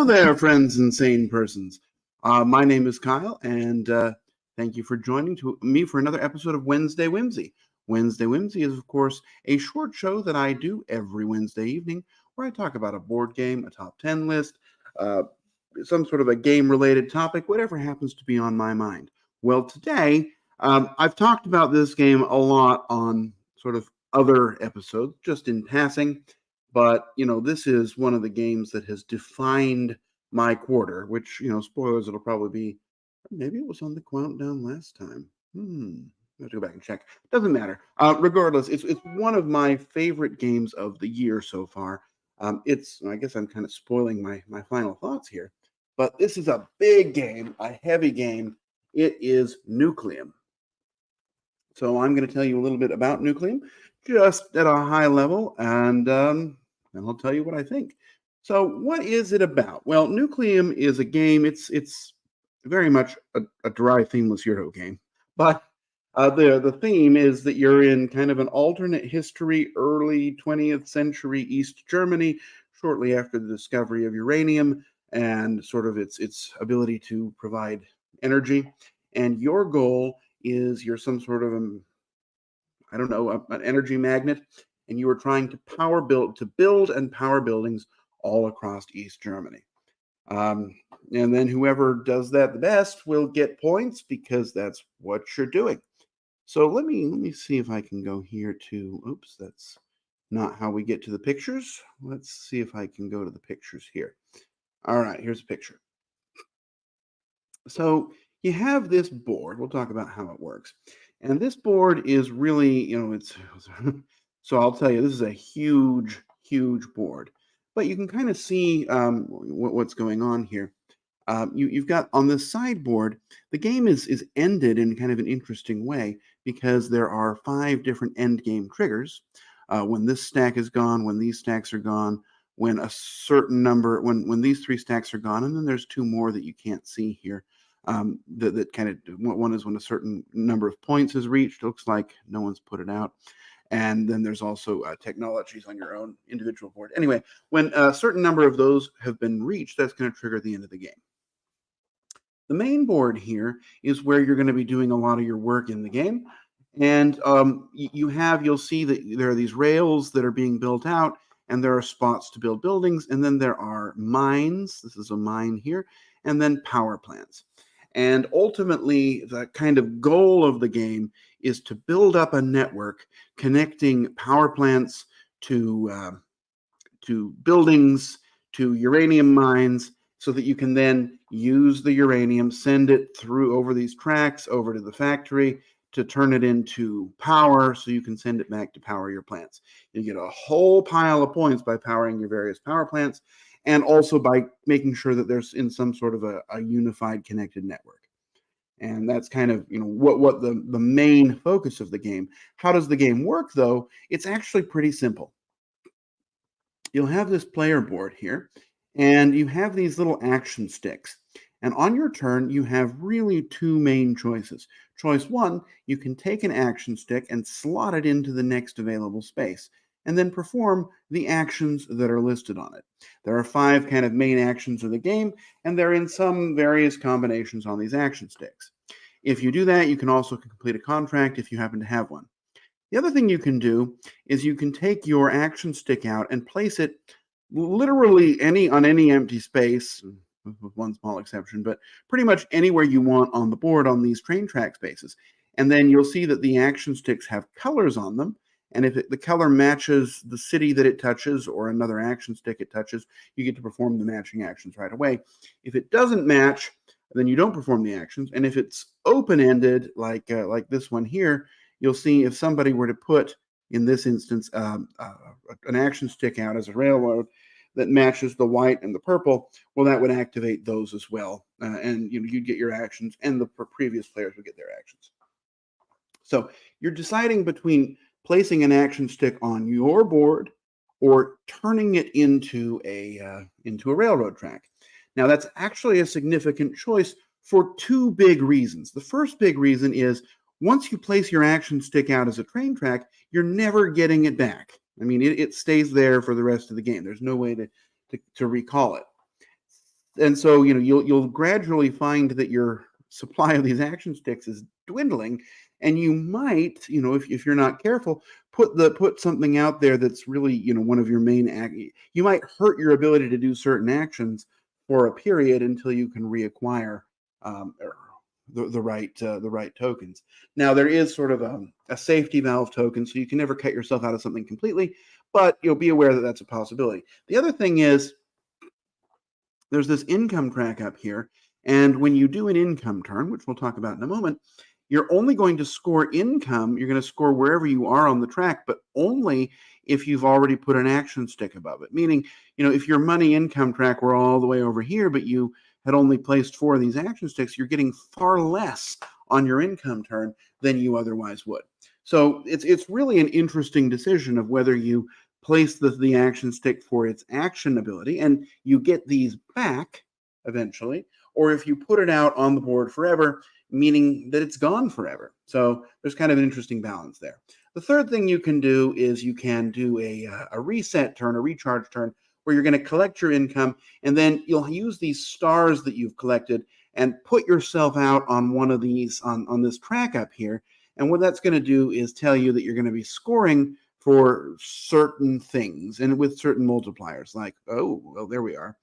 there, friends and sane persons. My name is Kyle, and thank you for joining me for another episode of Wednesday Whimsy. Wednesday Whimsy is, of course, a short show that I do every Wednesday evening where I talk about a board game, a top 10 list, some sort of a game-related topic, whatever happens to be on my mind. Well, today, I've talked about this game a lot on sort of other episodes, just in passing. But, this is one of the games that has defined my quarter, which, spoilers, it'll probably be, maybe it was on the countdown last time. I have to go back and check. Doesn't matter. Regardless, it's one of my favorite games of the year so far. I guess I'm kind of spoiling my final thoughts here, but this is a big game, a heavy game. It is Nucleum. So I'm going to tell you a little bit about Nucleum, just at a high level, and I'll tell you what I think. So what is it about? Well, Nucleum is a game. It's very much a dry, themeless Euro game, but the theme is that you're in kind of an alternate history, early 20th century East Germany, shortly after the discovery of uranium and sort of its ability to provide energy. And your goal is you're some sort of an energy magnet, and you are trying to build and power buildings all across East Germany. And then whoever does that the best will get points because that's what you're doing. So let me see if I can go here to, oops, that's not how we get to the pictures. Let's see if I can go to the pictures here. All right, here's a picture. So you have this board. We'll talk about how it works. And this board is really, so I'll tell you, this is a huge, huge board. But you can kind of see what's going on here. You've got on the sideboard, the game is ended in kind of an interesting way because there are 5 different end game triggers. When this stack is gone, when these stacks are gone, when a certain number, when these 3 stacks are gone, and then there's 2 more that you can't see here. That kind of, one is when a certain number of points is reached. It looks like no one's put it out. And then there's also technologies on your own individual board. Anyway, when a certain number of those have been reached, that's going to trigger the end of the game. The main board here is where you're going to be doing a lot of your work in the game. And you'll see that there are these rails that are being built out, and there are spots to build buildings, and then there are mines. This is a mine here, and then power plants. And ultimately, the kind of goal of the game is to build up a network connecting power plants to buildings, to uranium mines, so that you can then use the uranium, send it through over these tracks, over to the factory, to turn it into power, so you can send it back to power your plants. You get a whole pile of points by powering your various power plants, and also by making sure that there's in some sort of a unified connected network. And that's kind of what the main focus of the game. How does the game work, though? It's actually pretty simple. You'll have this player board here, and you have these little action sticks. And on your turn, you have really 2 main choices. Choice 1, you can take an action stick and slot it into the next available space, and then perform the actions that are listed on it. There are 5 kind of main actions of the game, and they're in some various combinations on these action sticks. If you do that, you can also complete a contract if you happen to have one. The other thing you can do is you can take your action stick out and place it literally on any empty space, with one small exception, but pretty much anywhere you want on the board on these train track spaces. And then you'll see that the action sticks have colors on them. And if the color matches the city that it touches or another action stick it touches, you get to perform the matching actions right away. If it doesn't match, then you don't perform the actions. And if it's open-ended, like this one here, you'll see if somebody were to put, in this instance, an action stick out as a railroad that matches the white and the purple, well, that would activate those as well. And you'd get your actions, and the previous players would get their actions. So you're deciding between placing an action stick on your board or turning it into a railroad track. Now, that's actually a significant choice for 2 big reasons. The first big reason is once you place your action stick out as a train track, you're never getting it back. I mean, it stays there for the rest of the game. There's no way to recall it. And so, you'll gradually find that your supply of these action sticks is dwindling, and you might, if you're not careful, put something out there that's really, one of your main you might hurt your ability to do certain actions for a period until you can reacquire or the right tokens. Now there is sort of a safety valve token, so you can never cut yourself out of something completely, but you'll be aware that that's a possibility. The other thing is there's this income track up here, and when you do an income turn, which we'll talk about in a moment, you're only going to score income. You're going to score wherever you are on the track, but only if you've already put an action stick above it. Meaning, if your money income track were all the way over here, but you had only placed 4 of these action sticks, you're getting far less on your income turn than you otherwise would. So it's really an interesting decision of whether you place the action stick for its action ability, and you get these back eventually, or if you put it out on the board forever, meaning that it's gone forever. So there's kind of an interesting balance there. The third thing you can do is you can do a reset turn, a recharge turn, where you're going to collect your income, and then you'll use these stars that you've collected and put yourself out on one of these on this track up here. And what that's going to do is tell you that you're going to be scoring for certain things and with certain multipliers, like, oh, well, there we are.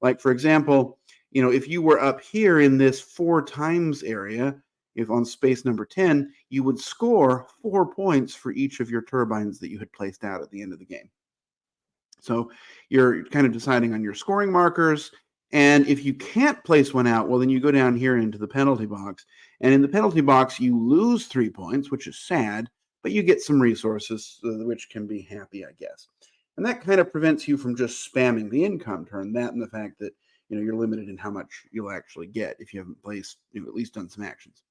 Like, for example, if you were up here in this 4 times area, if on space number 10, you would score 4 points for each of your turbines that you had placed out at the end of the game. So you're kind of deciding on your scoring markers. And if you can't place one out, well, then you go down here into the penalty box. And in the penalty box, you lose 3 points, which is sad, but you get some resources, which can be happy, I guess. And that kind of prevents you from just spamming the income turn, that and the fact that you're limited in how much you'll actually get if you haven't placed, at least done some actions.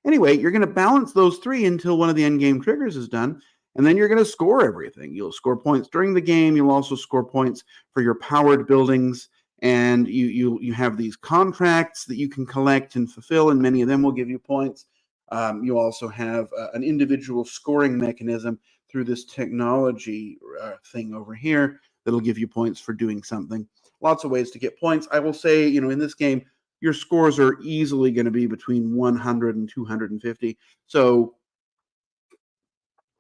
Anyway, you're going to balance those 3 until one of the end game triggers is done, and then you're going to score everything. You'll score points during the game. You'll also score points for your powered buildings, and you have these contracts that you can collect and fulfill, and many of them will give you points. You also have an individual scoring mechanism through this technology thing over here that'll give you points for doing something. Lots of ways to get points. I will say, in this game, your scores are easily going to be between 100 and 250. So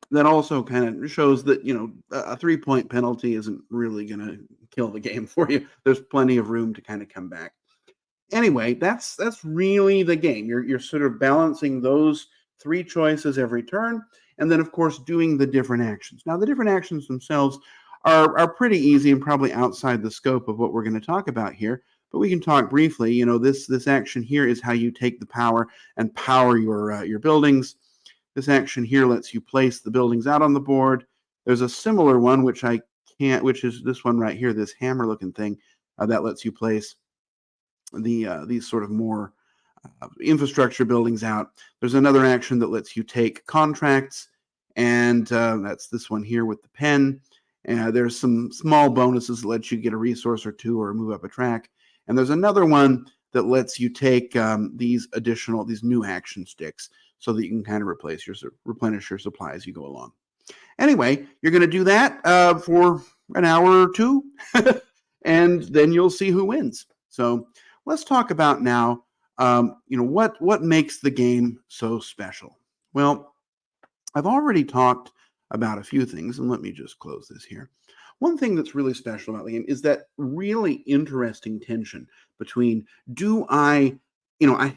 that also kind of shows that, a 3-point penalty isn't really going to kill the game for you. There's plenty of room to kind of come back. Anyway, that's really the game. You're sort of balancing those 3 choices every turn, and then of course doing the different actions. Now the different actions themselves are pretty easy and probably outside the scope of what we're going to talk about here, but we can talk briefly. This action here is how you take the power and power your buildings. This action here lets you place the buildings out on the board. There's a similar one which I can't, which is this one right here, this hammer looking thing that lets you place these sort of more infrastructure buildings out. There's another action that lets you take contracts, and that's this one here with the pen. There's some small bonuses that let you get a resource or 2 or move up a track. And there's another one that lets you take these new action sticks so that you can kind of replenish your supply as you go along. Anyway, you're going to do that for an hour or 2, and then you'll see who wins. So let's talk about now, what makes the game so special. Well, I've already talked about a few things, and let me just close this here. One thing that's really special about the game is that really interesting tension between, I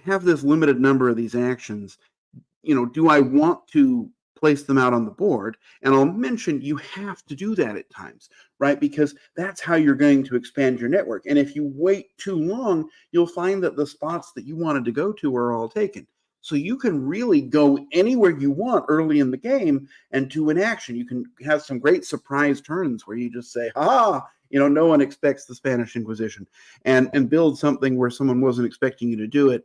have this limited number of these actions, do I want to place them out on the board? And I'll mention you have to do that at times, right? Because that's how you're going to expand your network. And if you wait too long, you'll find that the spots that you wanted to go to are all taken. So you can really go anywhere you want early in the game and do an action. You can have some great surprise turns where you just say, no one expects the Spanish Inquisition, and build something where someone wasn't expecting you to do it.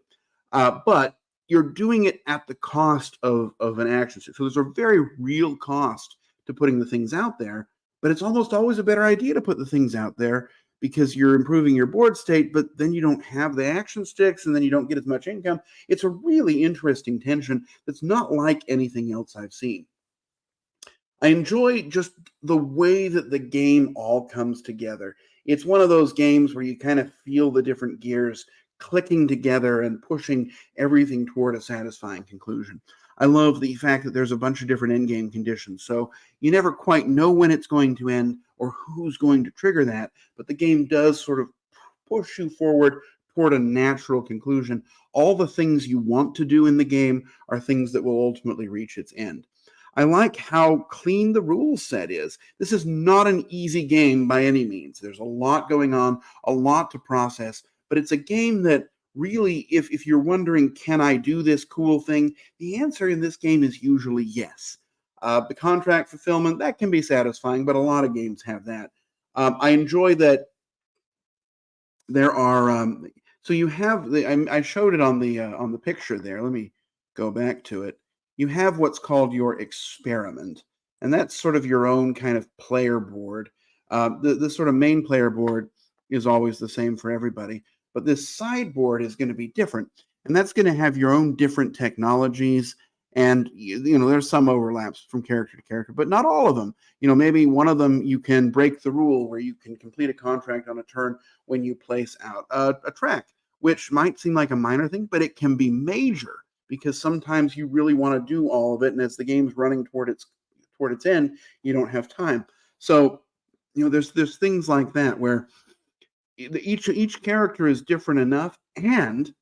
But you're doing it at the cost of an action. So there's a very real cost to putting the things out there, but it's almost always a better idea to put the things out there because you're improving your board state, but then you don't have the action sticks and then you don't get as much income. It's a really interesting tension that's not like anything else I've seen. I enjoy just the way that the game all comes together. It's one of those games where you kind of feel the different gears clicking together and pushing everything toward a satisfying conclusion. I love the fact that there's a bunch of different endgame conditions, so you never quite know when it's going to end or who's going to trigger that, but the game does sort of push you forward toward a natural conclusion. All the things you want to do in the game are things that will ultimately reach its end. I like how clean the rule set is. This is not an easy game by any means. There's a lot going on, a lot to process, but it's a game that really, if you're wondering, can I do this cool thing? The answer in this game is usually yes. The contract fulfillment, that can be satisfying, but a lot of games have that. I enjoy that there are so you have I showed it on the picture there. Let me go back to it. You have what's called your experiment, and that's sort of your own kind of player board. The sort of main player board is always the same for everybody, but this sideboard is going to be different, and that's going to have your own different technologies. And there's some overlaps from character to character, but not all of them. Maybe one of them you can break the rule where you can complete a contract on a turn when you place out a track, which might seem like a minor thing, but it can be major because sometimes you really want to do all of it, and as the game's running toward its end, you don't have time. So, there's things like that where each character is different enough, and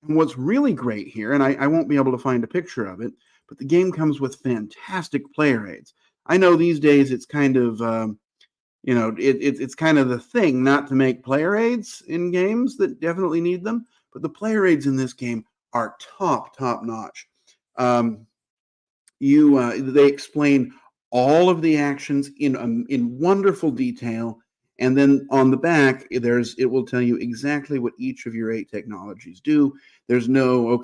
what's really great here, and I won't be able to find a picture of it, but the game comes with fantastic player aids. I know these days it's kind of it's kind of the thing not to make player aids in games that definitely need them, but the player aids in this game are top notch. They explain all of the actions in wonderful detail, and then on the back it will tell you exactly what each of your 8 technologies do. There's no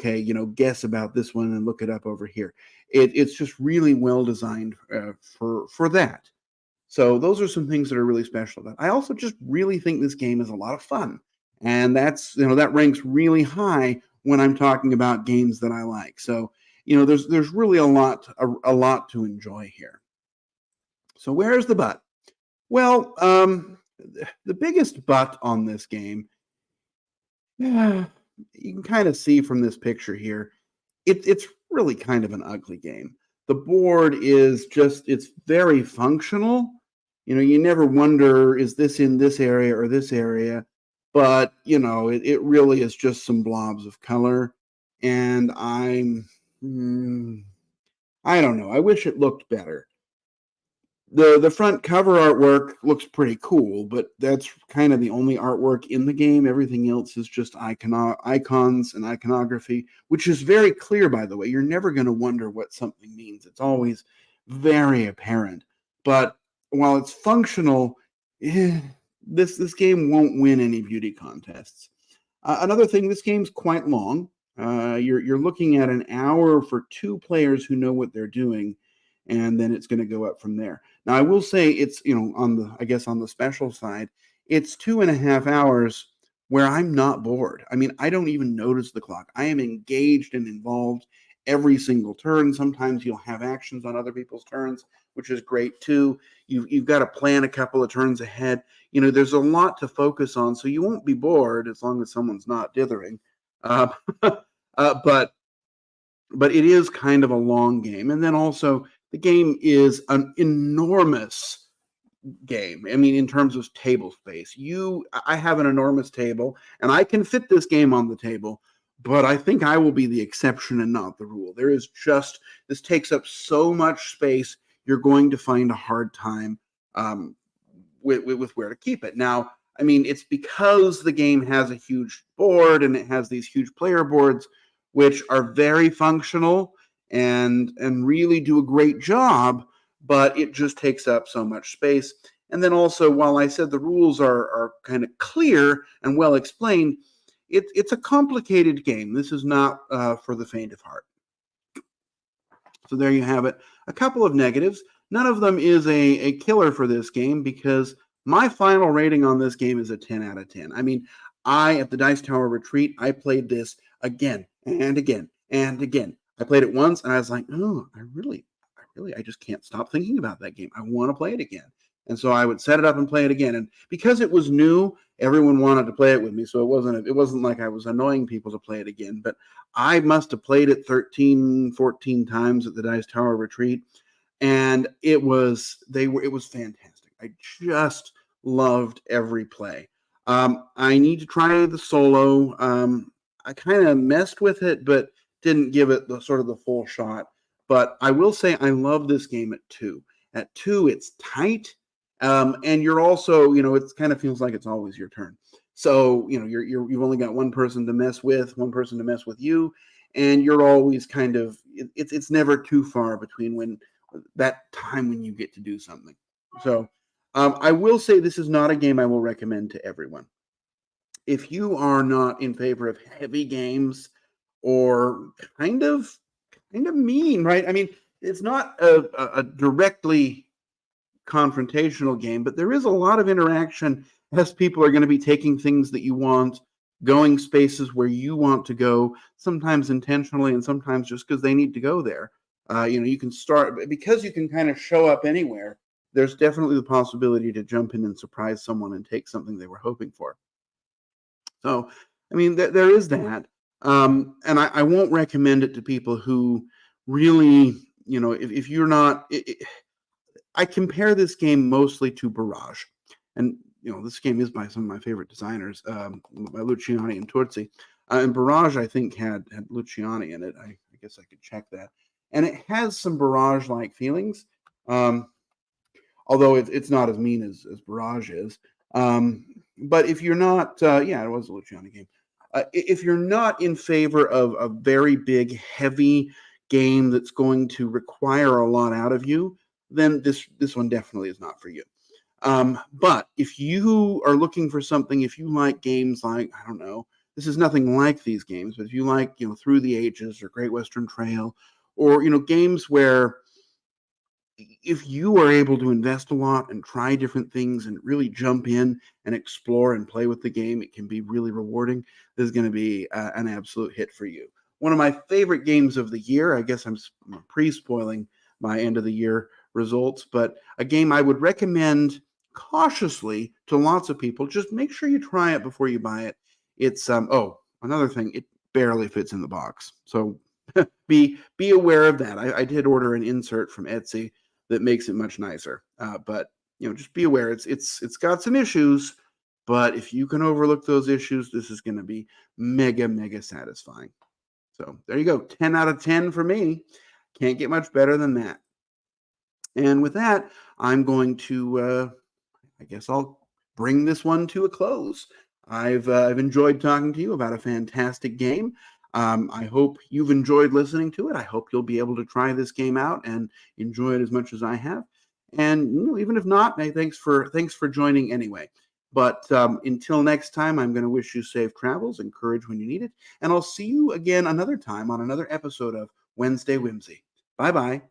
guess about this one and look it up over here. It's just really well designed for that. So those are some things that are really special about it. I also just really think this game is a lot of fun, and that ranks really high when I'm talking about games that I like. So there's really a lot to enjoy here. So where's the but? Well, the biggest but on this game, you can kind of see from this picture here, it's really kind of an ugly game. The board it's very functional. You never wonder, is this in this area or this area? But, it really is just some blobs of color. And I don't know. I wish it looked better. The front cover artwork looks pretty cool, but that's kind of the only artwork in the game. Everything else is just icons and iconography, which is very clear, by the way. You're never going to wonder what something means. It's always very apparent. But while it's functional, this game won't win any beauty contests. Another thing, this game's quite long. You're looking at an hour for 2 players who know what they're doing, and then it's going to go up from there. Now, I will say it's on the special side, it's 2.5 hours where I'm not bored. I mean, I don't even notice the clock. I am engaged and involved every single turn. Sometimes you'll have actions on other people's turns, which is great too. You've got to plan a couple of turns ahead. There's a lot to focus on, so you won't be bored as long as someone's not dithering. Uh, but it is kind of a long game. And then also the game is an enormous game. I mean, in terms of table space, I have an enormous table and I can fit this game on the table, but I think I will be the exception and not the rule. This takes up so much space. You're going to find a hard time with where to keep it. Now, I mean, it's because the game has a huge board and it has these huge player boards, which are very functional and really do a great job, but it just takes up so much space. And then also, while I said the rules are kind of clear and well explained, it's a complicated game. This is not for the faint of heart. So there you have it. A couple of negatives. None of them is a killer for this game because my final rating on this game is a 10 out of 10. I mean, at the Dice Tower Retreat, I played this again and again and again. I played it once and I was like, oh, I just can't stop thinking about that game. I want to play it again. And so I would set it up and play it again. And because it was new, everyone wanted to play it with me. So it wasn't like I was annoying people to play it again. But I must have played it 13, 14 times at the Dice Tower Retreat. And it was fantastic. I just loved every play. I need to try the solo. I kind of messed with it, but didn't give it the full shot. But I will say I love this game at 2. At 2, it's tight, and you're also, it kind of feels like it's always your turn. So you've only got one person to mess with, one person to mess with you, and you're always kind of it's never too far between when that time when you get to do something. So I will say this is not a game I will recommend to everyone. If you are not in favor of heavy games or kind of mean, right? I mean, it's not a directly confrontational game, but there is a lot of interaction as people are going to be taking things that you want, going spaces where you want to go, sometimes intentionally and sometimes just because they need to go there. You can start, because you can kind of show up anywhere, there's definitely the possibility to jump in and surprise someone and take something they were hoping for. So, I mean, there is that. And I won't recommend it to people who really, if you're not, I compare this game mostly to Barrage. And, this game is by some of my favorite designers, by Luciani and Turzi. And Barrage, I think, had Luciani in it. I guess I could check that. And it has some Barrage-like feelings, although it's not as mean as Barrage is. But if you're not, it was a Luciani game. If you're not in favor of a very big, heavy game that's going to require a lot out of you, then this one definitely is not for you. But if you are looking for something, if you like games like, I don't know, this is nothing like these games, but if you like, Through the Ages or Great Western Trail, or, games where if you are able to invest a lot and try different things and really jump in and explore and play with the game, it can be really rewarding. This is going to be an absolute hit for you. One of my favorite games of the year, I guess I'm pre-spoiling my end of the year results, but a game I would recommend cautiously to lots of people. Just make sure you try it before you buy it. It's another thing, it barely fits in the box. So be aware of that. I did order an insert from Etsy that makes it much nicer. But just be aware. It's got some issues, but if you can overlook those issues, this is going to be mega, mega satisfying. So there you go. 10 out of 10 for me. Can't get much better than that. And with that, I'm going to, I guess I'll bring this one to a close. I've enjoyed talking to you about a fantastic game. I hope you've enjoyed listening to it. I hope you'll be able to try this game out and enjoy it as much as I have. And even if not, hey, thanks for joining anyway. But until next time, I'm going to wish you safe travels and courage when you need it. And I'll see you again another time on another episode of Wednesday Whimsy. Bye-bye.